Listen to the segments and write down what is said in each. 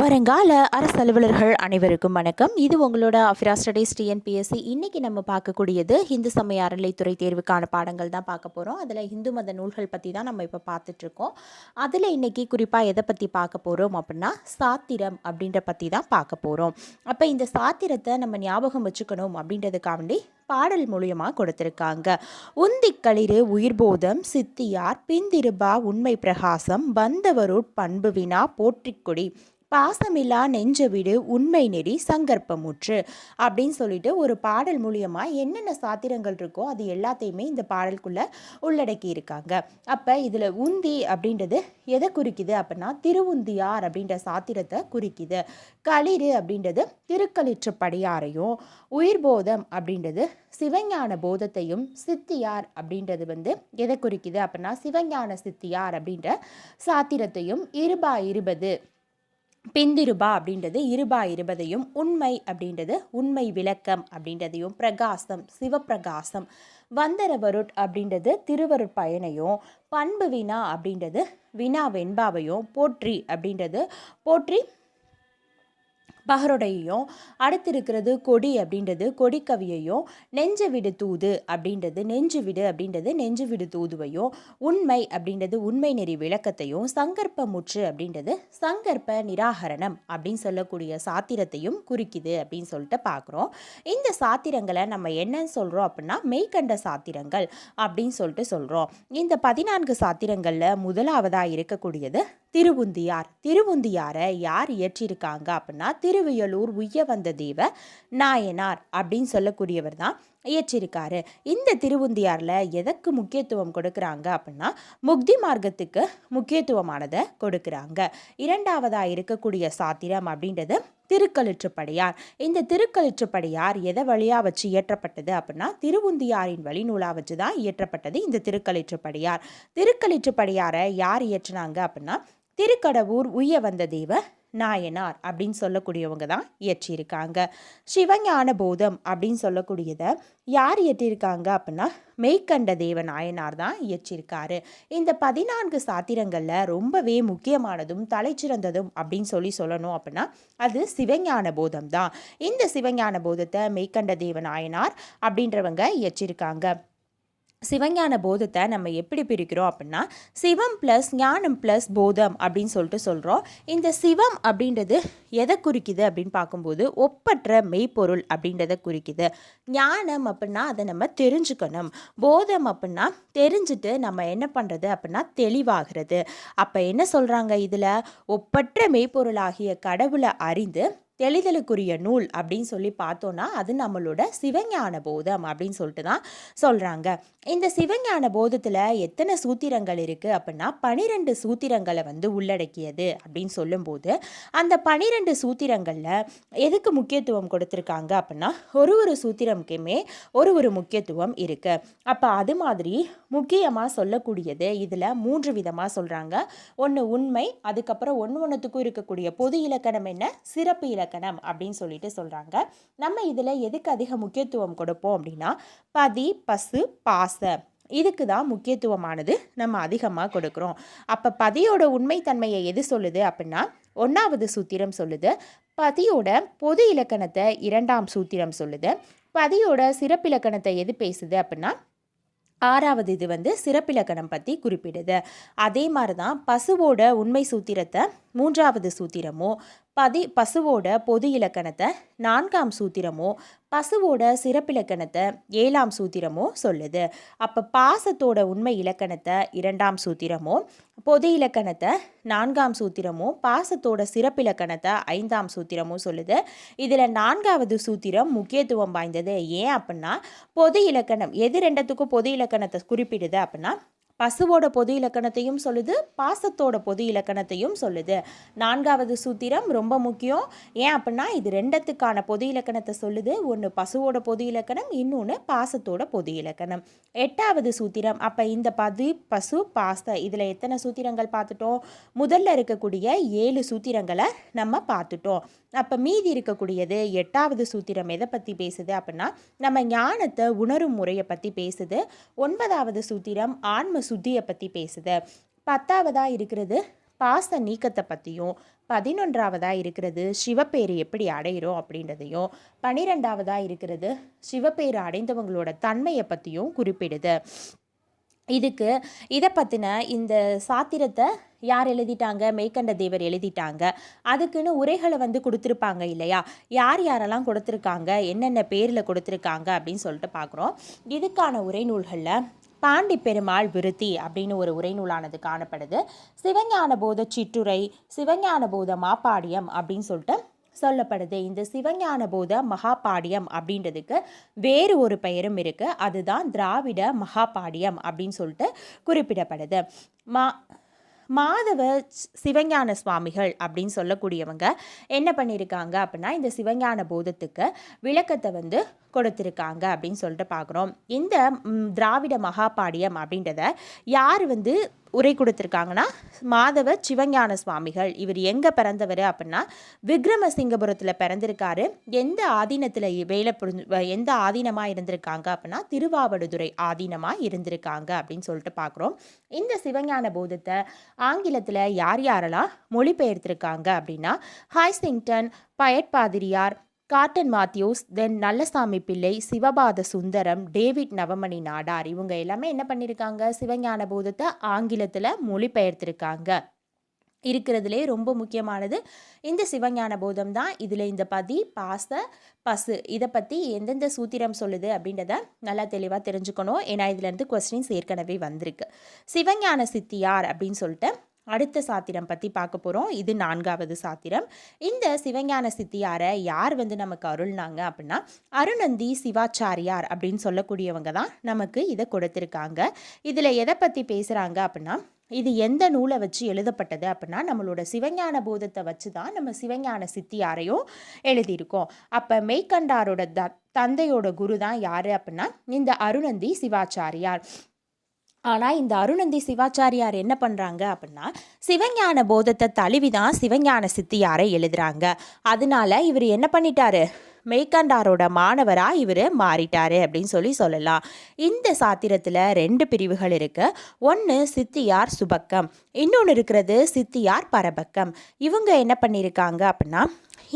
வருங்கால அரசு அலுவலர்கள் அனைவருக்கும் வணக்கம். இது உங்களோட அஃபிரா ஸ்டடீஸ் டிஎன்பிஎஸ்சி. இன்றைக்கி நம்ம பார்க்கக்கூடியது இந்து சமய அறநிலைத்துறை தேர்வுக்கான பாடங்கள் தான் பார்க்க போகிறோம். அதில் இந்து மத நூல்கள் பற்றி தான் நம்ம இப்போ பார்த்துட்ருக்கோம். அதில் இன்றைக்கி குறிப்பாக எதை பற்றி பார்க்க போகிறோம் அப்படின்னா சாத்திரம் அப்படின்ற பற்றி தான் பார்க்க போகிறோம். அப்போ இந்த சாத்திரத்தை நம்ம ஞாபகம் வச்சுக்கணும் அப்படின்றதுக்காண்டி பாடல் மூலியமாக கொடுத்துருக்காங்க. உந்திக்களிறு உயிர்போதம் சித்தியார் பிந்திருபா உண்மை பிரகாசம் வந்தவருட் பண்பு வினா போற்றிக்கொடி பாசமில்லா நெஞ்ச விடு உண்மை நெறி சங்கற்பமுற்று அப்படின்னு சொல்லிட்டு ஒரு பாடல் மூலியமாக என்னென்ன சாத்திரங்கள் இருக்கோ அது எல்லாத்தையுமே இந்த பாடலுக்குள்ளே உள்ளடக்கி இருக்காங்க. அப்போ இதில் உந்தி அப்படின்றது எதை குறிக்குது அப்படின்னா திருவுந்தியார் அப்படின்ற சாத்திரத்தை குறிக்குது. களிறு அப்படின்றது திருக்களிற்றுப்படியாரையும், உயிர்போதம் அப்படின்றது சிவஞான போதத்தையும், சித்தியார் அப்படின்றது எதை குறிக்குது அப்படின்னா சிவஞான சித்தியார் அப்படின்ற சாத்திரத்தையும், இருபா இருபது பிந்திருபா அப்படின்றது இருபா இருபதையும், உண்மை அப்படின்றது உண்மை விளக்கம் அப்படின்றதையும், பிரகாசம் சிவப்பிரகாசம், வந்தரவருட் அப்படின்றது திருவருட்பயனையும், பண்பு வினா அப்படின்றது வினா வெண்பாவையும், போற்றி அப்படின்றது போற்றி பகருடையையும், அடுத்து இருக்கிறது கொடி அப்படின்றது கொடிக்கவியையும், நெஞ்சு விடு தூது அப்படின்றது நெஞ்சு விடு தூதுவையும், உண்மை அப்படின்றது உண்மை நெறி விளக்கத்தையும், சங்கற்பமுற்று அப்படின்றது சங்கற்ப நிராகரணம் அப்படின்னு சொல்லக்கூடிய சாத்திரத்தையும் குறிக்குது அப்படின்னு சொல்லிட்டு பார்க்குறோம். இந்த சாத்திரங்களை நம்ம என்னன்னு சொல்கிறோம் அப்படின்னா மெய்கண்ட சாத்திரங்கள் அப்படின்னு சொல்லிட்டு சொல்கிறோம். இந்த 14 சாத்திரங்களில் முதலாவதாக இருக்கக்கூடியது திருவுந்தியார். திருவுந்தியாரை யார் இயற்றியிருக்காங்க அப்படின்னா திருவியலூர் உய்ய வந்த தேவ நாயனார் அப்படின்னு சொல்லக்கூடியவர் தான் இயற்றியிருக்காரு. இந்த திருவுந்தியாரில் எதற்கு முக்கியத்துவம் கொடுக்குறாங்க அப்படின்னா முக்தி மார்க்கத்துக்கு முக்கியத்துவமானதை கொடுக்குறாங்க. இரண்டாவதாக இருக்கக்கூடிய சாத்திரம் அப்படின்றது திருக்களிற்றுப்படியார். இந்த திருக்களிற்றுப்படியார் எதை வழியாக வச்சு இயற்றப்பட்டது அப்படின்னா திருவுந்தியாரின் வழிநூலாக வச்சு தான் இயற்றப்பட்டது இந்த திருக்களிற்றுப்படியார். திருக்களிற்றுப்படியாரை யார் இயற்றினாங்க அப்படின்னா திருக்கடவூர் உய்ய வந்த தேவ நாயனார் அப்படின்னு சொல்லக்கூடியவங்க தான் இயற்றியிருக்காங்க. சிவஞான போதம் அப்படின்னு சொல்லக்கூடியதை யார் இயற்றியிருக்காங்க அப்படின்னா மெய்கண்ட தேவ நாயனார் தான் இயற்றியிருக்காரு. இந்த 14 சாத்திரங்களில் ரொம்பவே முக்கியமானதும் தலைச்சிறந்ததும் அப்படின்னு சொல்லணும் அப்படின்னா அது சிவஞான போதம் தான். இந்த சிவஞான போதத்தை மெய்கண்ட தேவ நாயனார் அப்படின்றவங்க இயற்றியிருக்காங்க. சிவஞான போதத்தை நம்ம எப்படி பிரிக்கிறோம் அப்படின்னா சிவம் ப்ளஸ் ஞானம் ப்ளஸ் போதம் அப்படின்னு சொல்லிட்டு சொல்கிறோம். இந்த சிவம் அப்படின்றது எதை குறிக்குது அப்படின்னு பார்க்கும்போது ஒப்பற்ற மெய்ப்பொருள் அப்படின்றத குறிக்குது. ஞானம் அப்படின்னா அதை நம்ம தெரிஞ்சுக்கணும். போதம் அப்படின்னா தெரிஞ்சுட்டு நம்ம என்ன பண்ணுறது அப்படின்னா தெளிவாகிறது. அப்போ என்ன சொல்கிறாங்க இதில் ஒப்பற்ற மெய்ப்பொருளாகிய கடவுளை அறிந்து தெளிதலுக்குரிய நூல் அப்படின்னு சொல்லி பார்த்தோன்னா அது நம்மளோட சிவஞான போதம் அப்படின்னு சொல்லிட்டு தான் சொல்கிறாங்க. இந்த சிவஞான போதத்தில் எத்தனை சூத்திரங்கள் இருக்குது அப்படின்னா 12 சூத்திரங்களை உள்ளடக்கியது அப்படின்னு சொல்லும்போது அந்த 12 சூத்திரங்களில் எதுக்கு முக்கியத்துவம் கொடுத்துருக்காங்க அப்படின்னா ஒரு சூத்திரமுக்குமே ஒரு முக்கியத்துவம் இருக்குது. அப்போ அது மாதிரி முக்கியமாக சொல்லக்கூடியது இதில் 3 விதமாக சொல்கிறாங்க. ஒன்று உண்மை, அதுக்கப்புறம் ஒன்றுத்துக்கும் இருக்கக்கூடிய பொது இலக்கணம் என்ன, சிறப்பு இலக்கணம் அப்படின்னு சொல்லிட்டு சொல்கிறாங்க. நம்ம இதில் எதுக்கு அதிக முக்கியத்துவம் கொடுப்போம் அப்படின்னா பதி பசு பாச இதுக்கு தான் முக்கியத்துவமானது நம்ம அதிகமாக கொடுக்குறோம். அப்போ பதியோட உண்மைத்தன்மையை எது சொல்லுது அப்படின்னா 1வது சூத்திரம் சொல்லுது. பதியோட பொது இலக்கணத்தை 2ஆம் சூத்திரம் சொல்லுது. பதியோட சிறப்பிலக்கணத்தை எது பேசுது அப்படின்னா 6வது இது சிறப்பிலக்கணம் பற்றி குறிப்பிடுது. அதே மாதிரி தான் பசுவோட உண்மை சூத்திரத்தை 3வது சூத்திரமோ, பசுவோட பொது இலக்கணத்தை 4ஆம் சூத்திரமோ, பசுவோட சிறப்பிலக்கணத்தை 7ஆம் சூத்திரமோ சொல்லுது. அப்போ பாசத்தோட உண்மை இலக்கணத்தை 2ஆம் சூத்திரமோ, பொது இலக்கணத்தை 4ஆம் சூத்திரமோ, பாசத்தோட சிறப்பிலக்கணத்தை 5ஆம் சூத்திரமோ சொல்லுது. இதில் 4வது சூத்திரம் முக்கியத்துவம் வாய்ந்தது. ஏன் அப்படின்னா பொது இலக்கணம் எது ரெண்டுத்துக்கும் பொது இலக்கணத்தை குறிப்பிடுது அப்படின்னா பசுவோட பொது இலக்கணத்தையும் சொல்லுது, பாசத்தோட பொது இலக்கணத்தையும் சொல்லுது. 4வது சூத்திரம் ரொம்ப முக்கியம். ஏன் அப்படின்னா இது ரெண்டத்துக்கான பொது இலக்கணத்தை சொல்லுது. ஒன்று பசுவோட பொது இலக்கணம், இன்னொன்று பாசத்தோட பொது இலக்கணம். 8வது சூத்திரம். அப்போ இந்த பதி பசு பாச இதில் எத்தனை சூத்திரங்கள் பார்த்துட்டோம்? முதல்ல இருக்கக்கூடிய 7 சூத்திரங்களை நம்ம பார்த்துட்டோம். அப்போ மீதி இருக்கக்கூடியது 8வது சூத்திரம் எதை பற்றி பேசுது அப்படின்னா நம்ம ஞானத்தை உணரும் முறையை பற்றி பேசுது. 9வது சூத்திரம் ஆன்ம சுத்தியை பற்றி பேசுது. 10வதாக இருக்கிறது பாச நீக்கத்தை பற்றியும், 11வதாக இருக்கிறது சிவப்பேறு எப்படி அடையிறோம் அப்படின்றதையும், 12வதாக இருக்கிறது சிவப்பேறு அடைந்தவங்களோட தன்மையை பற்றியும் குறிப்பிடுது. இதை பற்றின இந்த சாத்திரத்தை யார் எழுதிட்டாங்க? மெய்கண்ட தேவர் எழுதிட்டாங்க. அதுக்குன்னு உரைகளை கொடுத்துருப்பாங்க இல்லையா? யார் யாரெல்லாம் கொடுத்துருக்காங்க, என்னென்ன பேரில் கொடுத்துருக்காங்க அப்படின்னு சொல்லிட்டு பார்க்குறோம். இதுக்கான உரைநூல்களில் பாண்டி பெருமாள் விருத்தி அப்படின்னு ஒரு உரைநூலானது காணப்படுது. சிவஞான போத சிற்றுரை, சிவஞான போத மாப்பாடியம் அப்படின்னு சொல்லிட்டு சொல்லப்படுது. இந்த சிவஞான போத மகாபாடியம் அப்படின்றதுக்கு வேறு ஒரு பெயரும் இருக்குது. அதுதான் திராவிட மகாபாடியம் அப்படின்னு சொல்லிட்டு குறிப்பிடப்படுது. மாதவ சிவஞான சுவாமிகள் அப்படின்னு சொல்லக்கூடியவங்க என்ன பண்ணியிருக்காங்க அப்படின்னா, இந்த சிவஞான போதத்துக்கு விளக்கத்தை கொடுத்துருக்காங்க அப்படின்னு சொல்லிட்டு பார்க்குறோம். இந்த திராவிட மகாபாடியம் அப்படின்றத யார் உரை கொடுத்துருக்காங்கன்னா, மாதவ சிவஞான சுவாமிகள். இவர் எங்கே பிறந்தவர் அப்படின்னா, விக்ரமசிங்கபுரத்தில் பிறந்திருக்காரு. எந்த ஆதீனத்தில் எந்த ஆதீனமாக இருந்திருக்காங்க அப்படின்னா, திருவாவடுதுறை ஆதீனமாக இருந்திருக்காங்க அப்படின்னு சொல்லிட்டு பார்க்குறோம். இந்த சிவஞான போதத்தை ஆங்கிலத்தில் யார் யாரெல்லாம் மொழிபெயர்த்திருக்காங்க அப்படின்னா, ஹைசிங்டன், பயட்பாதிரியார், காட்டன் மாத்யூஸ், தென் நல்லசாமி பிள்ளை, சிவபாத சுந்தரம், டேவிட் நவமணி நாடார், இவங்க எல்லாமே என்ன பண்ணியிருக்காங்க? சிவஞான போதத்தை ஆங்கிலத்தில் மொழிபெயர்த்திருக்காங்க. இருக்கிறதுலே ரொம்ப முக்கியமானது இந்த சிவஞான போதம் தான். இதில் இந்த பதி, பாச, பசு இதை பற்றி எந்தெந்த சூத்திரம் சொல்லுது அப்படின்றத நல்லா தெளிவாக தெரிஞ்சுக்கணும். ஏன்னா இதுலேருந்து கொஸ்டின்ஸ் ஏற்கனவே வந்திருக்கு. சிவஞான சித்தியார் அப்படின்னு சொல்லிட்டு அடுத்த சாத்திரம் பற்றி பார்க்க போகிறோம். இது 4வது சாத்திரம். இந்த சிவஞான சித்தியாரை யார் நமக்கு அருள்னாங்க அப்படின்னா, அருணந்தி சிவாச்சாரியார் அப்படின்னு சொல்லக்கூடியவங்க தான் நமக்கு இதை கொடுத்துருக்காங்க. இதில் எதை பற்றி பேசுகிறாங்க அப்படின்னா, இது எந்த நூலை வச்சு எழுதப்பட்டது அப்படின்னா, நம்மளோட சிவஞான போதத்தை வச்சு தான் நம்ம சிவஞான சித்தியாரையும் எழுதியிருக்கோம். அப்போ மெய்கண்டாரோட தந்தையோட குரு தான் யார் அப்படின்னா, இந்த அருணந்தி சிவாச்சாரியார். ஆனால் இந்த அருணந்தி சிவாச்சாரியார் என்ன பண்ணுறாங்க அப்படின்னா, சிவஞான போதத்தை தழுவி தான் சிவஞான சித்தியாரை எழுதுகிறாங்க. அதனால இவர் என்ன பண்ணிட்டாரு? மெய்கண்டாரோட மாணவராக இவர் மாறிட்டாரு அப்படின்னு சொல்லலாம். இந்த சாத்திரத்தில் 2 பிரிவுகள் இருக்குது. ஒன்று சித்தியார் சுபக்கம், இன்னொன்று இருக்கிறது சித்தியார் பரபக்கம். இவங்க என்ன பண்ணியிருக்காங்க அப்படின்னா,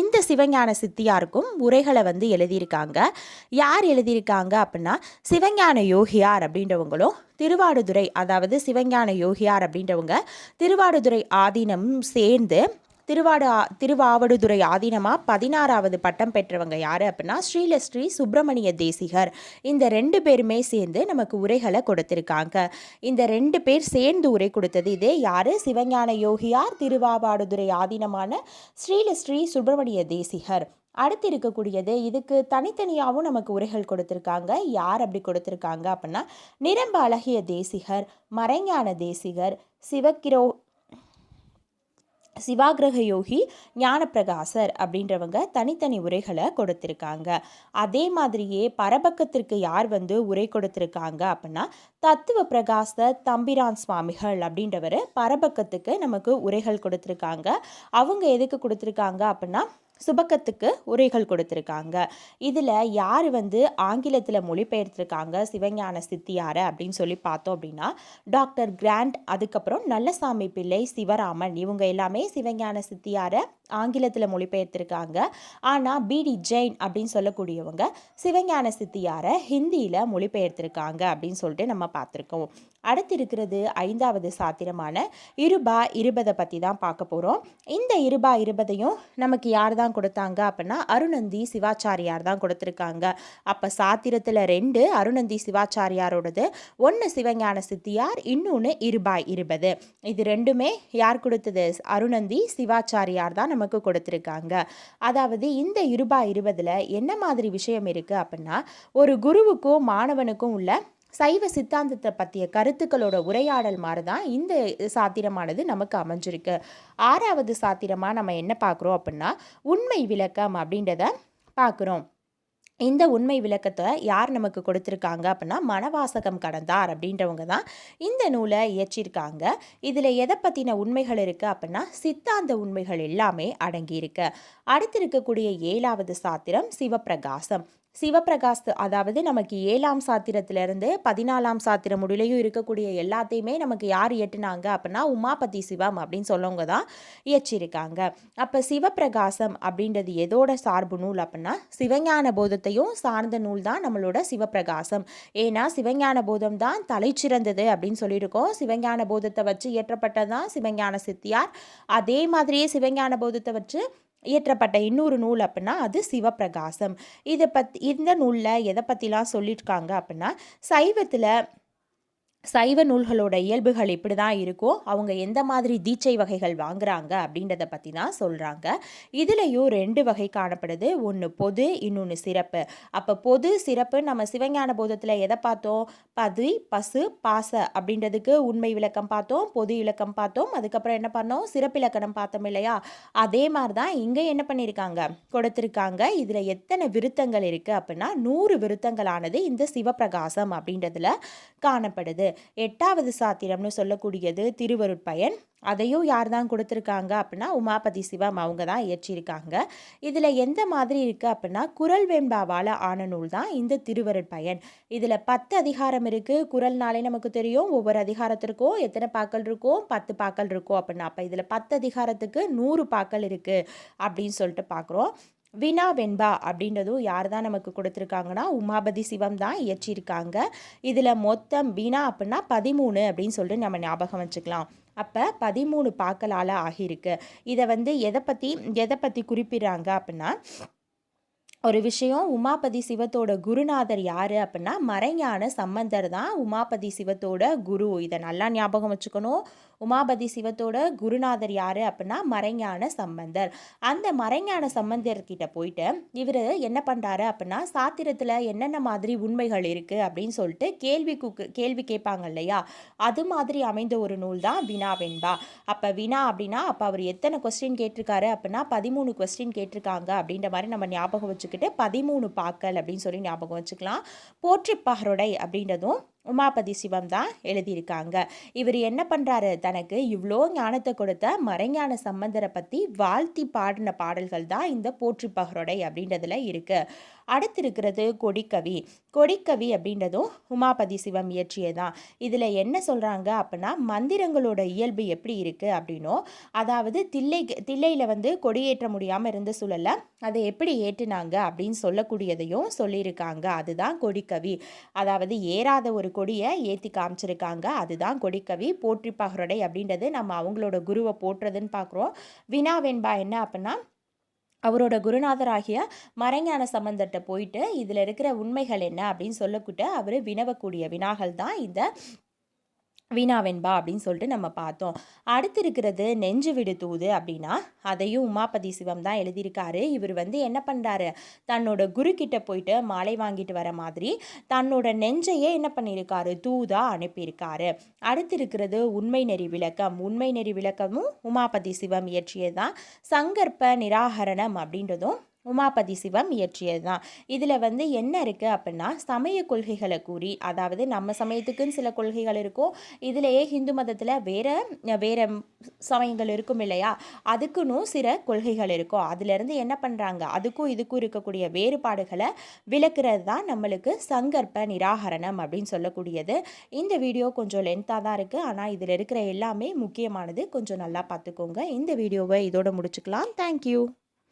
இந்த சிவஞான சித்தியாருக்கும் உரைகளை எழுதியிருக்காங்க. யார் எழுதியிருக்காங்க அப்படின்னா, சிவஞான யோகியார் அப்படின்றவங்களும், திருவாடுதுறை அதாவது சிவஞான யோகியார் அப்படின்றவங்க திருவாடுதுறை ஆதீனமும் சேர்ந்து திருவாவடுதுறை ஆதீனமாக 16வது பட்டம் பெற்றவங்க யார் அப்படின்னா, ஸ்ரீ சுப்பிரமணிய தேசிகர். இந்த 2 பேருமே சேர்ந்து நமக்கு உரைகளை கொடுத்துருக்காங்க. இந்த 2 பேர் சேர்ந்து உரை கொடுத்தது இதே யார்? சிவஞான யோகியார், திருவாவடுதுறை ஆதீனமான ஸ்ரீ சுப்பிரமணிய தேசிகர். அடுத்து இருக்கக்கூடியது, இதுக்கு தனித்தனியாகவும் நமக்கு உரைகள் கொடுத்துருக்காங்க. யார் அப்படி கொடுத்துருக்காங்க அப்படின்னா, நிரம்ப அழகிய தேசிகர், மறைஞான தேசிகர், சிவாகிரக யோகி, ஞானப்பிரகாசர் அப்படின்றவங்க தனித்தனி உரைகளை கொடுத்துருக்காங்க. அதே மாதிரியே பரபக்கத்திற்கு யார் உரை கொடுத்துருக்காங்க அப்படின்னா, தத்துவ பிரகாச தம்பிரான் சுவாமிகள் அப்படின்றவர் பரபக்கத்துக்கு நமக்கு உரைகள் கொடுத்துருக்காங்க. அவங்க எதுக்கு கொடுத்துருக்காங்க அப்படின்னா, சுபக்கத்துக்கு உரைகள் கொடுத்துருக்காங்க. இதில் யார் ஆங்கிலத்தில் மொழிபெயர்த்திருக்காங்க சிவஞான சித்தியாரை அப்படின்னு சொல்லி பார்த்தோம் அப்படின்னா, டாக்டர் கிராண்ட், அதுக்கப்புறம் நல்லசாமி பிள்ளை, சிவராமன், இவங்க எல்லாமே சிவஞான சித்தியாரை ஆங்கிலத்தில் மொழிபெயர்த்திருக்காங்க. ஆனால் பிடி ஜெயின் அப்படின்னு சொல்லக்கூடியவங்க சிவஞான சித்தியாரை ஹிந்தியில் மொழிபெயர்த்திருக்காங்க அப்படின்னு சொல்லிட்டு நம்ம பார்த்துருக்கோம். அடுத்து இருக்கிறது 5வது சாத்திரமான இருபா இருபதை பற்றி தான் பார்க்க போகிறோம். இந்த இருபா இருபதையும் நமக்கு யார் தான் கொடுத்தாங்க அப்படின்னா, அருணந்தி சிவாச்சாரியார் தான் கொடுத்துருக்காங்க. அப்போ சாத்திரத்தில் 2 அருணந்தி சிவாச்சாரியாரோடது, ஒன்று சிவஞான சித்தியார், இன்னொன்று இருபாய் இருபது. இது 2மே யார் கொடுத்தது? அருணந்தி சிவாச்சாரியார் தான் நமக்கு கொடுத்துருக்காங்க. அதாவது இந்த இருபாய் இருபதில் என்ன மாதிரி விஷயம் இருக்குது அப்படின்னா, ஒரு குருவுக்கும் மாணவனுக்கும் உள்ள சைவ சித்தாந்தத்தை பற்றிய கருத்துக்களோட உரையாடல் மாதிரி தான் இந்த சாத்திரமானது நமக்கு அமைஞ்சிருக்கு. 6வது சாத்திரமாக நம்ம என்ன பார்க்குறோம் அப்படின்னா, உண்மை விளக்கம் அப்படின்றத பார்க்குறோம். இந்த உண்மை விளக்கத்தை யார் நமக்கு கொடுத்துருக்காங்க அப்படின்னா, மணவாசகம் கடந்தார் அப்படின்றவங்க தான் இந்த நூலை இயற்றியிருக்காங்க. இதில் எதை பற்றின உண்மைகள் இருக்குது அப்படின்னா, சித்தாந்த உண்மைகள் எல்லாமே அடங்கியிருக்கு. அடுத்து இருக்கக்கூடிய 7வது சாத்திரம் சிவப்பிரகாசம். சிவப்பிரகாஷ் அதாவது நமக்கு 7ஆம் சாத்திரத்திலிருந்து 14ஆம் சாத்திரம் முடியலையும் இருக்கக்கூடிய எல்லாத்தையுமே நமக்கு யார் இயற்றினாங்க அப்படின்னா உமாபதி சிவம் அப்படின்னு சொல்லவங்க தான் இயற்றியிருக்காங்க. அப்போ சிவப்பிரகாசம் அப்படின்றது எதோட சார்பு நூல் அப்படின்னா சிவஞான போதத்தையும் சார்ந்த நூல் தான் நம்மளோட சிவப்பிரகாசம். ஏன்னா சிவஞான போதம் தான் தலைச்சிறந்தது அப்படின்னு சொல்லியிருக்கோம். சிவஞான போதத்தை வச்சு இயற்றப்பட்டதான் சிவஞான சித்தியார். அதே மாதிரியே சிவஞான போதத்தை வச்சு இயற்றப்பட்ட இன்னொரு நூல் அப்படின்னா அது சிவப்பிரகாசம். இந்த நூலில் எதை பற்றிலாம் சொல்லியிருக்காங்க அப்படின்னா சைவத்தில் சைவ நூல்களோட இயல்புகள் இப்படி தான் இருக்கும், அவங்க எந்த மாதிரி தீட்சை வகைகள் வாங்குறாங்க அப்படின்றத பற்றி தான் சொல்கிறாங்க. இதுலேயும் 2 வகை காணப்படுது, ஒன்று பொது, இன்னொன்று சிறப்பு. அப்போ பொது சிறப்பு நம்ம சிவஞான போதத்தில் எதை பார்த்தோம்? பதி பசு பாச அப்படின்றதுக்கு உண்மை விளக்கம் பார்த்தோம், பொது இலக்கம் பார்த்தோம், அதுக்கப்புறம் என்ன பண்ணோம்? சிறப்பிலக்கணம் பார்த்தோம் இல்லையா? அதே மாதிரி தான் இங்கே என்ன பண்ணியிருக்காங்க, கொடுத்துருக்காங்க. இதில் எத்தனை விருத்தங்கள் இருக்குது அப்படின்னா 100 விருத்தங்களானது இந்த சிவப்பிரகாசம் அப்படின்றதுல காணப்படுது. 8வது சாத்திரம்னு சொல்லக்கூடியது திருவருட்பயன். அதையும் யார் தான் கொடுத்துருக்காங்க அப்படின்னா உமாபதி சிவம் அவங்க தான் இயற்றியிருக்காங்க. இதில் எந்த மாதிரி இருக்குது அப்படின்னா குறள் வெண்பாவால் ஆன நூல் தான் இந்த திருவருட்பயன். இதில் 10 அதிகாரம் இருக்குது. குறள்னாலே நமக்கு தெரியும், ஒவ்வொரு அதிகாரத்திற்கும் எத்தனை பாக்கள் இருக்கும்? 10 பாக்கள் இருக்கும் அப்படின்னா. அப்போ இதில் 10 அதிகாரத்துக்கு 100 பாக்கள் இருக்குது அப்படின்னு சொல்லிட்டு பார்க்குறோம். வினா வெண்பா அப்படின்றதும் யார் தான் நமக்கு கொடுத்துருக்காங்கன்னா உமாபதி சிவம் தான் இயற்றியிருக்காங்க. இதில் மொத்தம் வினா அப்படின்னா 13 அப்படின்னு சொல்லிட்டு நம்ம ஞாபகம் வச்சுக்கலாம். அப்போ 13 பாக்களால் ஆகியிருக்கு. இதை எதை பற்றி குறிப்பிடுறாங்க அப்படின்னா ஒரு விஷயம், உமாபதி சிவத்தோட குருநாதர் யார் அப்படின்னா மறைஞான சம்பந்தர் தான் உமாபதி சிவத்தோட குரு. இதை நல்லா ஞாபகம் வச்சுக்கணும். உமாபதி சிவத்தோட குருநாதர் யார் அப்படின்னா மறைஞான சம்பந்தர். அந்த மறைஞான சம்பந்தர்கிட்ட போயிட்டு இவர் என்ன பண்ணுறாரு அப்படின்னா சாத்திரத்தில் என்னென்ன மாதிரி உண்மைகள் இருக்குது அப்படின்னு சொல்லிட்டு கேள்வி கேட்பாங்க இல்லையா? அது மாதிரி அமைந்த ஒரு நூல் தான் வினா வெண்பா. அப்போ வினா அப்படின்னா அப்போ அவர் எத்தனை கொஸ்டின் கேட்டிருக்காரு அப்படின்னா 13 கொஸ்டின் கேட்டிருக்காங்க அப்படின்ற மாதிரி நம்ம ஞாபகம் வச்சுக்கிட்டு 13 பாக்கள் அப்படின்னு சொல்லி ஞாபகம் வச்சுக்கலாம். போற்றிப்பகருடை அப்படின்றதும் உமாபதி சிவம் தான் எழுதியிருக்காங்க. இவர் என்ன பண்ணுறாரு, தனக்கு இவ்வளோ ஞானத்தை கொடுத்த மறைஞான சம்பந்தரை பற்றி வாழ்த்தி பாடின பாடல்கள் தான் இந்த போற்றிப்பகருடை அப்படின்றதுல இருக்கு. அடுத்து இருக்கிறது கொடிக்கவி. கொடிக்கவி அப்படின்றதும் உமாபதி சிவம் இயற்றியதான். இதில் என்ன சொல்கிறாங்க அப்படின்னா மந்திரங்களோட இயல்பு எப்படி இருக்குது அப்படின்னும், அதாவது தில்லையில் கொடியேற்ற முடியாமல் இருந்த சூழலில் அதை எப்படி ஏற்றினாங்க அப்படின்னு சொல்லக்கூடியதையும் சொல்லியிருக்காங்க. அதுதான் கொடிக்கவி. அதாவது ஏறாத ஒரு கொடியை ஏற்றி காமிச்சிருக்காங்க, அதுதான் கொடிக்கவி. போற்றிப்பகருடை அப்படின்றது நம்ம அவங்களோட குருவை போற்றுறதுன்னு பார்க்குறோம். வினா வெண்பா என்ன அப்படின்னா அவரோட குருநாதராகிய மறைஞான சம்பந்தர்கிட்ட போயிட்டு இதில் இருக்கிற உண்மைகள் என்ன அப்படின்னு சொல்லக்கூட்டு அவர் வினவக்கூடிய வினாகள் தான் இந்த வினாவென்பா அப்படின்னு சொல்லிட்டு நம்ம பார்த்தோம். அடுத்து இருக்கிறது நெஞ்சு விடு தூது அப்படின்னா அதையும் உமாபதி சிவம் தான் எழுதியிருக்காரு. இவர் என்ன பண்ணுறாரு, தன்னோட குரு கிட்ட போயிட்டு மாலை வாங்கிட்டு வர மாதிரி தன்னோட நெஞ்சையே என்ன பண்ணியிருக்காரு, தூதா அனுப்பியிருக்காரு. அடுத்து இருக்கிறது உண்மை நெறி விளக்கம். உண்மை நெறி விளக்கமும் உமாபதி சிவம் இயற்றியதுதான். சங்கற்ப நிராகரணம் அப்படின்றதும் உமாபதி சிவம் இயற்றியது தான். இதில் என்ன இருக்குது அப்படின்னா சமய கொள்கைகளை கூறி, அதாவது நம்ம சமயத்துக்குன்னு சில கொள்கைகள் இருக்கும், இதிலேயே ஹிந்து மதத்தில் வேறு வேறு சமயங்கள் இருக்கும் இல்லையா, அதுக்குன்னு சில கொள்கைகள் இருக்கும். அதிலிருந்து என்ன பண்ணுறாங்க, அதுக்கும் இதுக்கும் இருக்கக்கூடிய வேறுபாடுகளை விளக்குறது தான் நம்மளுக்கு சங்கற்ப நிராகரணம் அப்படின்னு சொல்லக்கூடியது. இந்த வீடியோ கொஞ்சம் லென்த்தாக தான் இருக்குது, ஆனால் இதில் இருக்கிற எல்லாமே முக்கியமானது, கொஞ்சம் நல்லா பார்த்துக்கோங்க. இந்த வீடியோவை இதோட முடிச்சுக்கலாம். தேங்க்யூ.